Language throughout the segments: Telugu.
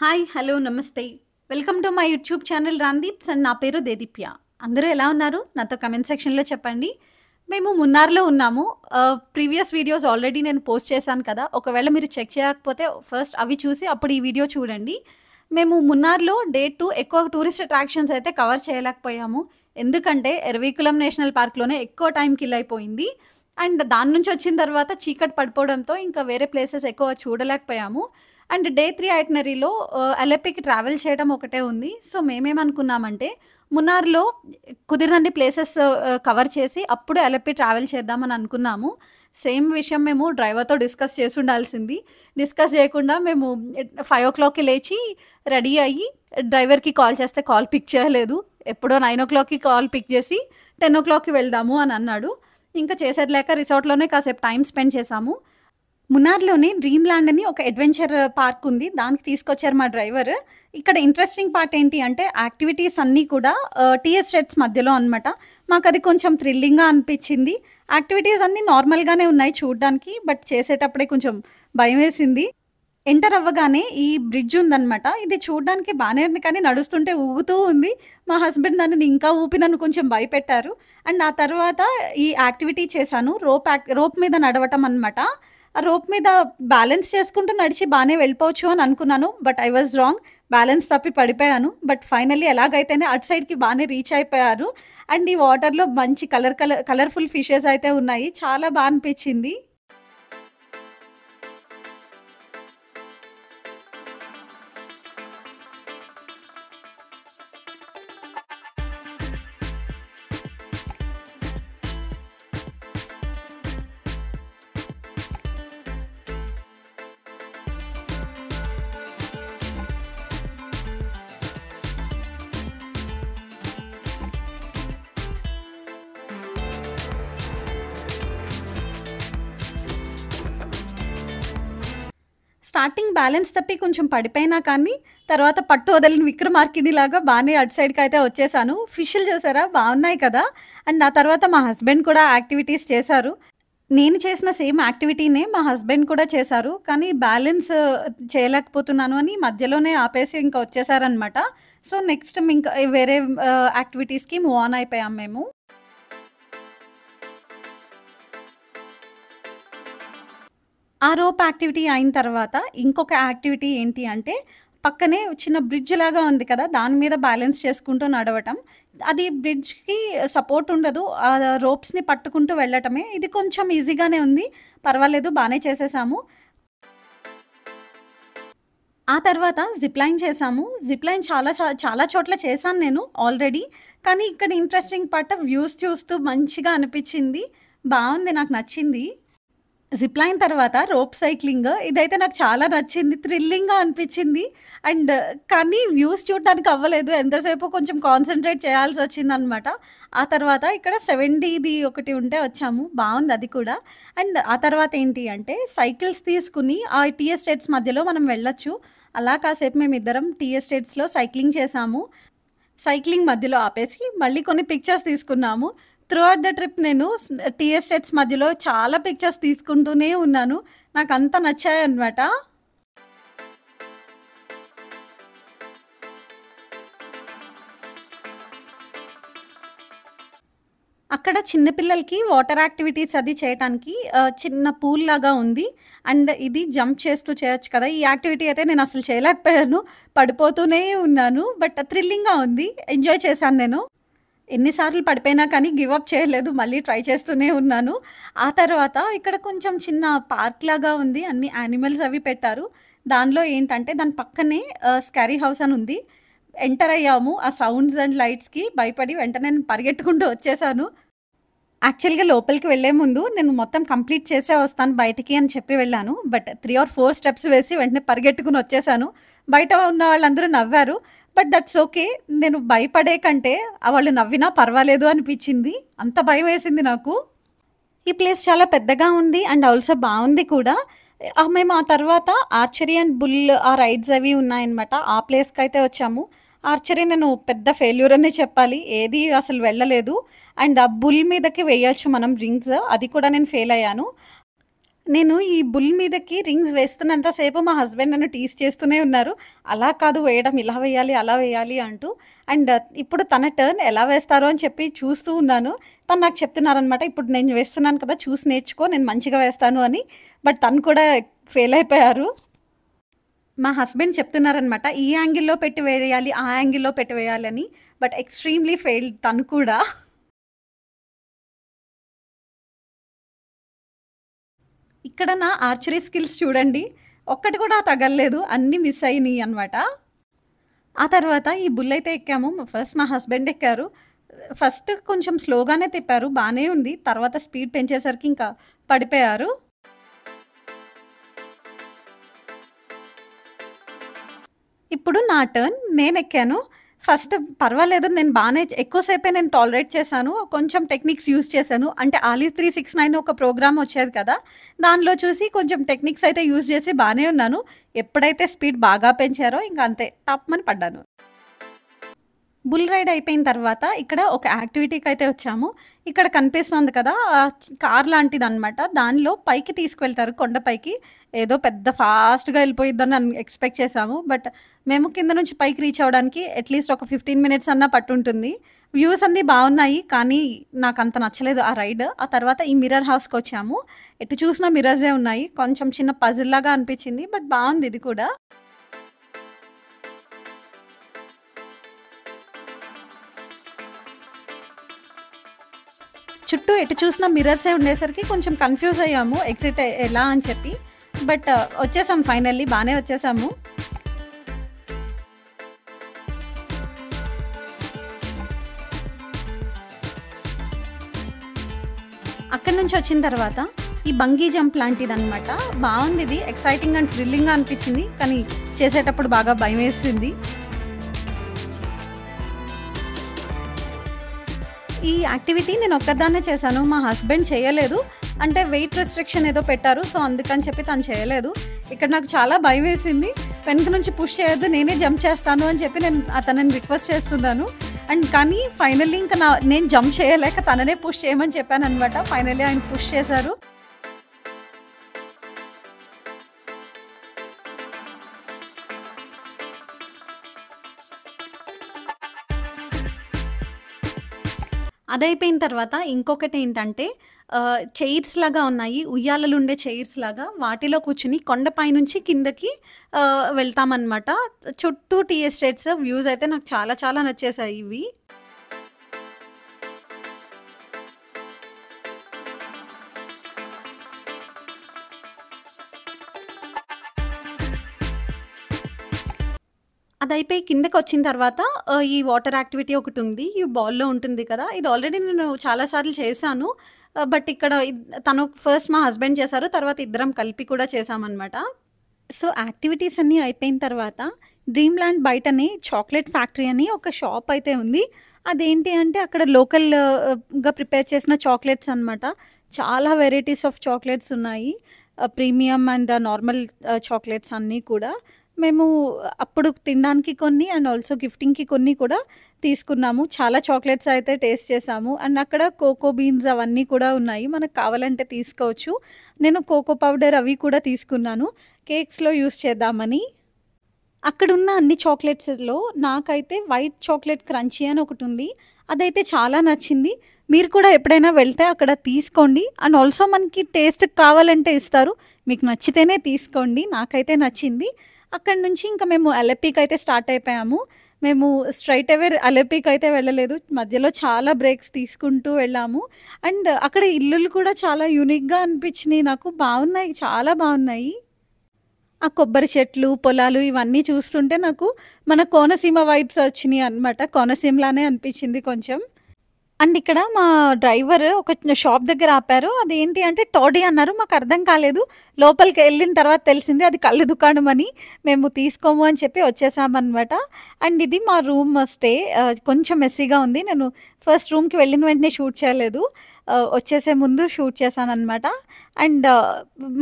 హాయ్! హలో! నమస్తే. Welcome to my YouTube channel 'Ramdeeps' and నా పేరు దేదీప్య. అందరూ ఎలా ఉన్నారు? నాతో కామెంట్ సెక్షన్‌లో చెప్పండి. మేము మున్నార్‌లో ఉన్నాము. ప్రీవియస్ వీడియోస్ ఆల్రెడీ నేను పోస్ట్ చేశాను కదా! ఒకవేళ మీరు చెక్ చేయకపోతే ఫస్ట్ అవి చూసి అప్పుడు ఈ వీడియో చూడండి. మేము మున్నార్‌లో డే 2 ఎక్కువ టూరిస్ట్ అట్రాక్షన్స్ అయితే కవర్ చేయలేకపోయాము. ఎందుకంటే ఎరవికులం నేషనల్ పార్క్‌లోనే ఎక్కువ టైం కిల్ అయిపోయింది. అండ్ దాని నుంచి వచ్చిన తర్వాత చీకటి పడిపోవడంతో ఇంకా వేరే ప్లేసెస్ ఎక్కువ చూడలేకపోయాము. అండ్ డే 3 ఐటినరీలో అలెప్పీకి ట్రావెల్ చేయడం ఒకటే ఉంది. సో, మేమేమనుకున్నామంటే మున్నార్‌లో కుదిరినన్ని ప్లేసెస్ కవర్ చేసి అప్పుడు అలెప్పీ ట్రావెల్ చేద్దామని అనుకున్నాము. సేమ్ విషయం మేము డ్రైవర్‌తో డిస్కస్ చేసుండాల్సింది. డిస్కస్ చేయకుండా మేము 5:00కి లేచి రెడీ అయ్యి డ్రైవర్‌కి కాల్ చేస్తే కాల్ పిక్ చేయలేదు. ఎప్పుడో 9:00కి కాల్ పిక్ చేసి 10:00కి వెళ్దాము అని అన్నాడు. ఇంకా చేసేది లేక రిసార్ట్‌లోనే కాసేపు టైమ్ స్పెండ్ చేశాము. మున్నార్‌లోనే డ్రీమ్ ల్యాండ్ అని ఒక అడ్వెంచర్ పార్క్ ఉంది. దానికి తీసుకొచ్చారు మా డ్రైవర్. ఇక్కడ ఇంట్రెస్టింగ్ పార్ట్ ఏంటి అంటే యాక్టివిటీస్ అన్నీ కూడా టీ ఎస్టేట్స్ మధ్యలో అనమాట. మాకది కొంచెం థ్రిల్లింగ్‌గా అనిపించింది. యాక్టివిటీస్ అన్నీ నార్మల్‌గానే ఉన్నాయి చూడ్డానికి. బట్ చేసేటప్పుడే కొంచెం భయమేసింది. ఎంటర్ అవ్వగానే ఈ బ్రిడ్జ్ ఉందనమాట. ఇది చూడ్డానికి బానే ఉంది కానీ నడుస్తుంటే ఊగుతూ ఉంది. మా హస్బెండ్ ఇంకా ఊపి నన్ను కొంచెం భయపెట్టారు. అండ్ ఆ తర్వాత ఈ యాక్టివిటీ చేశాను. రోప్ మీద నడవటం అనమాట. ఆ రోప్ మీద బ్యాలెన్స్ చేసుకుంటూ నడిచి బానే వెళ్ళిపోవచ్చు అని అనుకున్నాను. But I was wrong. Balance తప్పి పడిపోయాను. బట్ ఫైనల్లీ ఎలాగైతేనే అటు సైడ్‌కి బానే రీచ్ అయిపోయారు. అండ్ ఈ వాటర్‌లో మంచి కలర్‌ఫుల్ ఫిషెస్ అయితే ఉన్నాయి. చాలా అనిపించింది. స్టార్టింగ్ బ్యాలెన్స్ తప్పి కొంచెం పడిపోయినా కానీ, తర్వాత పట్టు వదలని విక్రమార్కినిలాగా బానే అటు సైడ్‌కయితే వచ్చేసాను. ఫిష్‌లు చూసారా బావున్నాయి కదా! అండ్ ఆ తర్వాత మా హస్బెండ్ కూడా యాక్టివిటీస్ చేశారు. నేను చేసిన సేమ్ యాక్టివిటీనే మా హస్బెండ్ కూడా చేశారు. కానీ బ్యాలెన్స్ చేయలేకపోతున్నాను అని మధ్యలోనే ఆపేసి ఇంకా వచ్చేసారనమాట. సో, నెక్స్ట్ ఇంకా వేరే యాక్టివిటీస్‌కి మూవ్ ఆన్ అయిపోయాం మేము. ఆ రోప్ యాక్టివిటీ అయిన తర్వాత ఇంకొక యాక్టివిటీ ఏంటి అంటే, పక్కనే చిన్న బ్రిడ్జ్ లాగా ఉంది కదా! దాని మీద బ్యాలెన్స్ చేసుకుంటూ నడవటం. అది బ్రిడ్జ్‌కి సపోర్ట్ ఉండదు. రోప్స్‌ని పట్టుకుంటూ వెళ్ళటమే. ఇది కొంచెం ఈజీగానే ఉంది. పర్వాలేదు బానే చేసేసాము. ఆ తర్వాత జిప్ లైన్ చేశాము. జిప్ లైన్ చాలా చోట్ల చేశాను నేను ఆల్రెడీ. కానీ ఇక్కడ ఇంట్రెస్టింగ్ పార్ట్ వ్యూస్ చూస్తూ మంచిగా అనిపిచ్చింది. బావుంది. నాకు నచ్చింది. జిప్‌లైన్ తర్వాత రోప్ సైక్లింగ్ ఇదైతే నాకు చాలా నచ్చింది. థ్రిల్లింగ్‌గా అనిపిచ్చింది. అండ్ కానీ వ్యూస్ చూడడానికి అవ్వలేదు. ఎంతసేపు కొంచెం కాన్సంట్రేట్ చేయాల్సొచ్చిందనమాట. ఆ తర్వాత ఇక్కడ 70ది ఒకటి ఉంటే వచ్చాము. బావుంది అది కూడా. అండ్ ఆ తర్వాత ఏంటి అంటే సైకిల్స్ తీసుకొని ఆ టీ ఎస్టేట్స్ మధ్యలో మనం వెళ్ళొచ్చు. అలా కాసేపు మేమిద్దరం టీ ఎస్టేట్స్‌లో సైక్లింగ్ చేశాము. సైక్లింగ్ మధ్యలో ఆపేసి మళ్ళీ కొన్ని పిక్చర్స్ తీసుకున్నాము. త్రూ ఔట్ ద ట్రిప్ నేను టీ ఎస్టేట్స్ మధ్యలో చాలా పిక్చర్స్ తీసుకుంటూనే ఉన్నాను. నాకంత నచ్చాయన్నమాట. అక్కడ చిన్న పిల్లలకి వాటర్ యాక్టివిటీస్ అది చేయటానికి చిన్న పూల్ లాగా ఉంది. అండ్ ఇది జంప్ చేస్తూ చేయొచ్చు కదా! ఈ యాక్టివిటీ అయితే నేనసలు చేయలేకపోయాను. పడిపోతూనే ఉన్నాను. బట్ థ్రిల్లింగ్‌గా ఉంది. ఎంజాయ్ చేశాను నేను. ఎన్ని సార్లు పడిపోయినా కానీ గివ్ అప్ చేయలేదు. మళ్ళీ ట్రై చేస్తూనే ఉన్నాను. ఆ తర్వాత ఇక్కడ కొంచెం చిన్న పార్క్ లాగా ఉంది. అన్ని యానిమల్స్ అవి పెట్టారు. దానిలో ఏంటంటే దాని పక్కనే స్కారీ హౌస్ అని ఉంది. ఎంటర్ అయ్యాము. ఆ సౌండ్స్ అండ్ లైట్స్‌కి భయపడి వెంటనే నేను పరిగెట్టుకుంటూ వచ్చేసాను. యాక్చువల్‌గా లోపలికి వెళ్ళే ముందు నేను మొత్తం కంప్లీట్ చేసే వస్తాను బయటికి అని చెప్పి వెళ్ళాను. బట్ 3 ఆర్ 4 స్టెప్స్ వేసి వెంటనే పరిగెట్టుకొని వచ్చేసాను. బయట ఉన్న వాళ్ళందరూ నవ్వారు. But that's okay. నేను భయపడే కంటే వాళ్ళు నవ్వినా పర్వాలేదు అనిపిచ్చింది. అంత భయమేసింది నాకు. ఈ ప్లేస్ చాలా పెద్దగా ఉంది. అండ్ ఆల్సో బావుంది కూడా. మేము ఆ తర్వాత ఆర్చరీ అండ్ బుల్ ఆ రైడ్స్ అవి ఉన్నాయన్నమాట. ఆ ప్లేస్‌కైతే వచ్చాము. ఆర్చరీ నేను పెద్ద ఫెయిల్యూర్ అనే చెప్పాలి. ఏది అసలు వెళ్ళలేదు. అండ్ ఆ బుల్ మీదకి వేయొచ్చు మనం రింగ్స్. అది కూడా నేను ఫెయిల్ అయ్యాను. నేను ఈ బుల్ మీదకి రింగ్స్ వేస్తున్నంత సేపు మా హస్బెండ్ నన్ను టీజ్ చేస్తూనే ఉన్నారు. అలా కాదు వేయడం, ఇలా వేయాలి, అలా వేయాలి అంటూ. అండ్ ఇప్పుడు తన టర్న్ ఎలా వేస్తారో అని చెప్పి చూస్తూ ఉన్నాను. తను నాకు చెప్తున్నారనమాట, "ఇప్పుడు నేను వేస్తున్నాను కదా! చూసి నేర్చుకో, నేను మంచిగా వేస్తాను" అని. బట్ తను కూడా ఫెయిల్ అయిపోయారు. మా హస్బెండ్ చెప్తున్నారనమాట, "ఈ యాంగిల్‌లో పెట్టి వేయాలి, ఆ యాంగిల్‌లో పెట్టి వేయాలని." బట్ ఎక్స్‌ట్రీమ్‌లీ ఫెయిల్డ్ తను కూడా. ఇక్కడ నా ఆర్చరీ స్కిల్స్ చూడండి. ఒక్కటి కూడా తగలలేదు. అన్నీ మిస్ అయినియి అనమాట. ఆ తర్వాత ఈ బుల్ అయితే ఎక్కాము. ఫస్ట్ మా హస్బెండ్ ఎక్కారు. ఫస్ట్ కొంచెం స్లోగానే తిప్పారు. బానే ఉంది. తర్వాత స్పీడ్ పెంచేసరికి ఇంకా పడిపోయారు. ఇప్పుడు నా టర్న్. నేనెక్కాను. ఫస్ట్ పర్వాలేదు, నేను బానే ఎక్కువ సేపే నేను టాలరేట్ చేశాను. కొంచెం టెక్నిక్స్ యూజ్ చేశాను. అంటే 'ఆలీ 369' ఒక ప్రోగ్రామ్ వచ్చేది కదా! దానిలో చూసి కొంచెం టెక్నిక్స్ అయితే యూజ్ చేసి బానే ఉన్నాను. ఎప్పుడైతే స్పీడ్ బాగా పెంచారో ఇంక అంతే టప్‌మని పడ్డాను. బుల్ రైడ్ అయిపోయిన తర్వాత ఇక్కడ ఒక యాక్టివిటీకైతే వచ్చాము. ఇక్కడ కనిపిస్తోంది కదా! కార్ లాంటిదనమాట. దానిలో పైకి తీసుకువెళ్తారు కొండపైకి. ఏదో పెద్ద ఫాస్ట్‌గా ఎళ్ళిపోయిద్దని ఎక్స్‌పెక్ట్ చేశాము. బట్ మేము కింద నుంచి పైకి రీచ్ అవ్వడానికి అట్‌లీస్ట్ ఒక 15 మినిట్స్ అన్నా పట్టుంటుంది. వ్యూస్ అన్నీ బావున్నాయి. కానీ నాకంత నచ్చలేదు ఆ రైడ్. ఆ తర్వాత ఈ మిర్రర్ హౌస్‌కొచ్చాము. ఎటు చూసినా మిర్రర్సే ఉన్నాయి. కొంచెం చిన్న పజిల్‌లాగా అనిపించింది. బట్ బావుంది ఇది కూడా. చుట్టూ ఎటు చూసినా మిర్రర్సే ఉండేసరికి కొంచెం కన్‌ఫ్యూజ్ అయ్యాము. ఎగ్జిట్ ఎలా అని చెప్పి. బట్ వచ్చేసాం ఫైనల్లీ. బానే వచ్చేసాము. అక్కడి నుంచి వచ్చిన తర్వాత ఈ బంగీ జంప్ లాంటిదనమాట. బావుందిది. ఎక్సైటింగ్ అండ్ థ్రిల్లింగ్‌గా అనిపించింది. కానీ చేసేటప్పుడు బాగా భయమేసింది. ఈ యాక్టివిటీ నేను ఒక్కదాన్నే చేశాను. మా హస్బెండ్ చేయలేదు. అంటే వెయిట్ రెస్ట్రిక్షన్ ఏదో పెట్టారు. సో, అందుకని చెప్పి తను చేయలేదు. ఇక్కడ నాకు చాలా భయమేసింది. వెనక నుంచి పుష్ చేయొద్దు, నేనే జంప్ చేస్తాను అని చెప్పి నేను తనని రిక్వెస్ట్ చేస్తున్నాను. అండ్ కానీ ఫైనల్లీ ఇంక నేను జంప్ చేయలేక తననే పుష్ చేయమని చెప్పాననమాట. ఫైనల్లీ ఆయన పుష్ చేశారు. అదయిపోయిన తర్వాత ఇంకొకటేంటంటే చైర్స్ లాగా ఉన్నాయి. ఉయ్యాలలుండే చైర్స్ లాగా. వాటిలో కూర్చొని కొండపై నుంచి కిందకి వెళ్తామనమాట. చుట్టూ టీ ఎస్టేట్స్ వ్యూస్ అయితే నాకు చాలా చాలా నచ్చేసాయి ఇవి. అదయిపోయి కిందకొచ్చిన తర్వాత ఈ వాటర్ యాక్టివిటీ ఒకటుంది. ఈ బాల్‌లో ఉంటుంది కదా! ఇది ఆల్రెడీ నేను చాలా సార్లు చేశాను. బట్ ఇక్కడ తను ఫస్ట్ మా హస్బెండ్ చేశారు. తర్వాత ఇద్దరం కలిపి కూడా చేశామనమాట. సో, యాక్టివిటీస్ అన్నీ అయిపోయిన తర్వాత డ్రీమ్ ల్యాండ్ బయటనే చాక్లెట్ ఫ్యాక్టరీ అని ఒక షాప్ అయితే ఉంది. అదేంటి అంటే అక్కడ లోకల్ గా ప్రిపేర్ చేసిన చాక్లెట్స్ అనమాట. చాలా వెరైటీస్ ఆఫ్ చాక్లెట్స్ ఉన్నాయి. ప్రీమియం అండ్ నార్మల్ చాక్లెట్స్ అన్నీ కూడా. మేము అప్పుడు తినడానికి కొన్ని అండ్ ఆల్సో గిఫ్టింగ్‌కి కొన్ని కూడా తీసుకున్నాము. చాలా చాక్లెట్స్ అయితే టేస్ట్ చేశాము. అండ్ అక్కడ కోకో బీన్స్ అవన్నీ కూడా ఉన్నాయి. మనకు కావాలంటే తీసుకోవచ్చు. నేను కోకో పౌడర్ అవి కూడా తీసుకున్నాను. కేక్స్‌లో యూజ్ చేద్దామని. అక్కడున్న అన్ని చాక్లెట్స్‌లో నాకైతే వైట్ చాక్లెట్ క్రంచీ అని ఒకటుంది. అదైతే చాలా నచ్చింది. మీరు కూడా ఎప్పుడైనా వెళ్తే అక్కడ తీసుకోండి. అండ్ ఆల్సో మనకి టేస్ట్‌కి కావాలంటే ఇస్తారు. మీకు నచ్చితేనే తీసుకోండి. నాకైతే నచ్చింది. అక్కడి నుంచి ఇంక మేము అలెప్పీకైతే స్టార్ట్ అయిపోయాము. మేము స్ట్రెయిట్ అవే అలెప్పీకైతే వెళ్ళలేదు. మధ్యలో చాలా బ్రేక్స్ తీసుకుంటూ వెళ్ళాము. అండ్ అక్కడ ఇల్లులు కూడా చాలా యూనిక్‌గా అనిపించినియి నాకు. బావున్నాయి. చాలా బావున్నాయి. ఆ కొబ్బరి చెట్లు, పొలాలు ఇవన్నీ చూస్తుంటే నాకు మన కోనసీమ వైబ్స్ వచ్చినియి అనమాట. కోనసీమలానే అనిపించింది కొంచెం. అండ్ ఇక్కడ మా డ్రైవర్ ఒక షాప్ దగ్గర ఆపారు. అదేంటి అంటే టోడీ అన్నారు. మాకర్థం కాలేదు. లోపలికెళ్ళిన తర్వాత తెలిసింది అది కల్లు దుకాణం అని. మేము తీసుకోము అని చెప్పి వచ్చేసామనమాట. అండ్ ఇది మా రూమ్ స్టే. కొంచెం మెస్సీగా ఉంది. నేను ఫస్ట్ రూమ్‌కి వెళ్ళిన వెంటనే షూట్ చేయలేదు. వచ్చేసే ముందు షూట్ చేశాననమాట. అండ్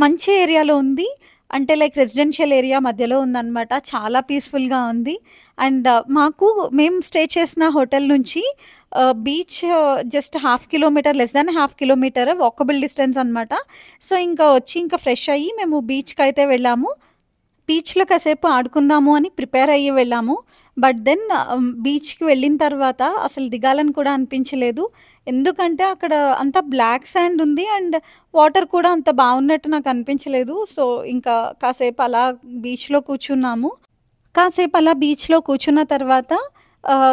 మంచి ఏరియాలో ఉంది. అంటే లైక్ రెసిడెన్షియల్ ఏరియా మధ్యలో ఉందనమాట. చాలా పీస్‌ఫుల్‌గా ఉంది. అండ్ మాకు మేము స్టే చేసిన హోటల్ నుంచి beach just half kilometre, less than half kilometre walkable distance అనమాట. సో, ఇంకా వచ్చి ఇంకా ఫ్రెష్ అయ్యి మేము బీచ్‌కైతే వెళ్ళాము. బీచ్‌లో కాసేపు ఆడుకుందాము అని ప్రిపేర్ అయ్యి వెళ్ళాము. బట్ దెన్ బీచ్‌కి వెళ్ళిన తర్వాత అసలు దిగాలని కూడా అనిపించలేదు. ఎందుకంటే అక్కడ అంతా బ్లాక్ శాండ్ ఉంది. అండ్ వాటర్ కూడా అంత బాగున్నట్టు నాకు అనిపించలేదు. సో, ఇంకా కాసేపు అలా బీచ్‌లో కూర్చున్నాము. కాసేపు అలా బీచ్‌లో కూర్చున్న తర్వాత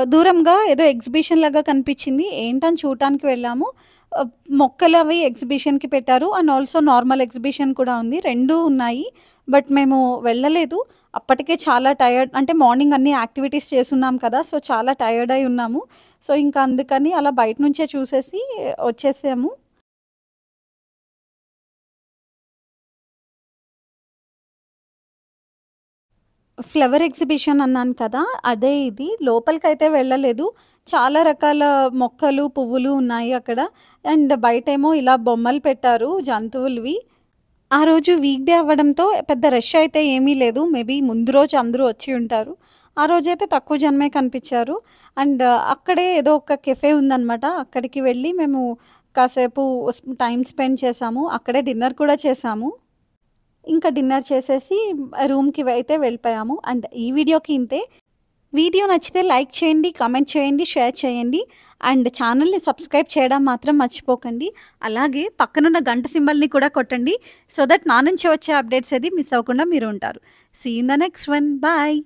దూరంగా ఏదో ఎగ్జిబిషన్ లాగా కనిపించింది. ఏంటని చూడటానికి వెళ్ళాము. ఆహ్, మొక్కలవి ఎగ్జిబిషన్‌కి పెట్టారు. అండ్ ఆల్సో నార్మల్ ఎగ్జిబిషన్ కూడా ఉంది. 2 ఉన్నాయి. బట్ మేము వెళ్ళలేదు. అప్పటికే చాలా టైర్డ్, అంటే మార్నింగ్ అన్ని యాక్టివిటీస్ చేసున్నాం కదా! సో, చాలా టైర్డ్ అయి ఉన్నాము. సో, ఇంకా అందుకని అలా బయట నుంచే చూసేసి వచ్చేసాము. ఫ్లవర్ ఎగ్జిబిషన్ అన్నాను కదా! అదే ఇది. లోపలికైతే వెళ్ళలేదు. చాలా రకాల మొక్కలు, పువ్వులు ఉన్నాయి అక్కడ. అండ్ బయటేమో ఇలా బొమ్మలు పెట్టారు జంతువులవి. ఆ రోజు వీక్‌డే అవ్వడంతో పెద్ద రష్ అయితే ఏమీ లేదు. మేబీ ముందు రోజు అందరూ వచ్చి ఉంటారు. ఆ రోజైతే తక్కువ జనమే కనిపిచ్చారు. అండ్ అక్కడే ఏదో ఒక కెఫే ఉందనమాట. అక్కడికి వెళ్ళి మేము కాసేపు టైమ్ స్పెండ్ చేశాము. అక్కడే డిన్నర్ కూడా చేశాము. ఇంకా డిన్నర్ చేసేసి రూమ్‌కి అయితే వెళ్ళిపోయాము. అండ్ ఈ వీడియోకి ఇంతే. వీడియో నచ్చితే లైక్ చేయండి, కామెంట్ చేయండి, షేర్ చేయండి. అండ్ ఛానెల్‌ని సబ్స్క్రైబ్ చేయడం మాత్రం మర్చిపోకండి. అలాగే పక్కనున్న గంట సింబల్‌ని కూడా కొట్టండి. సో దట్ నా నుంచి వచ్చే అప్డేట్స్ ఏది మిస్ అవ్వకుండా మీరు ఉంటారు. See you in the next one. Bye.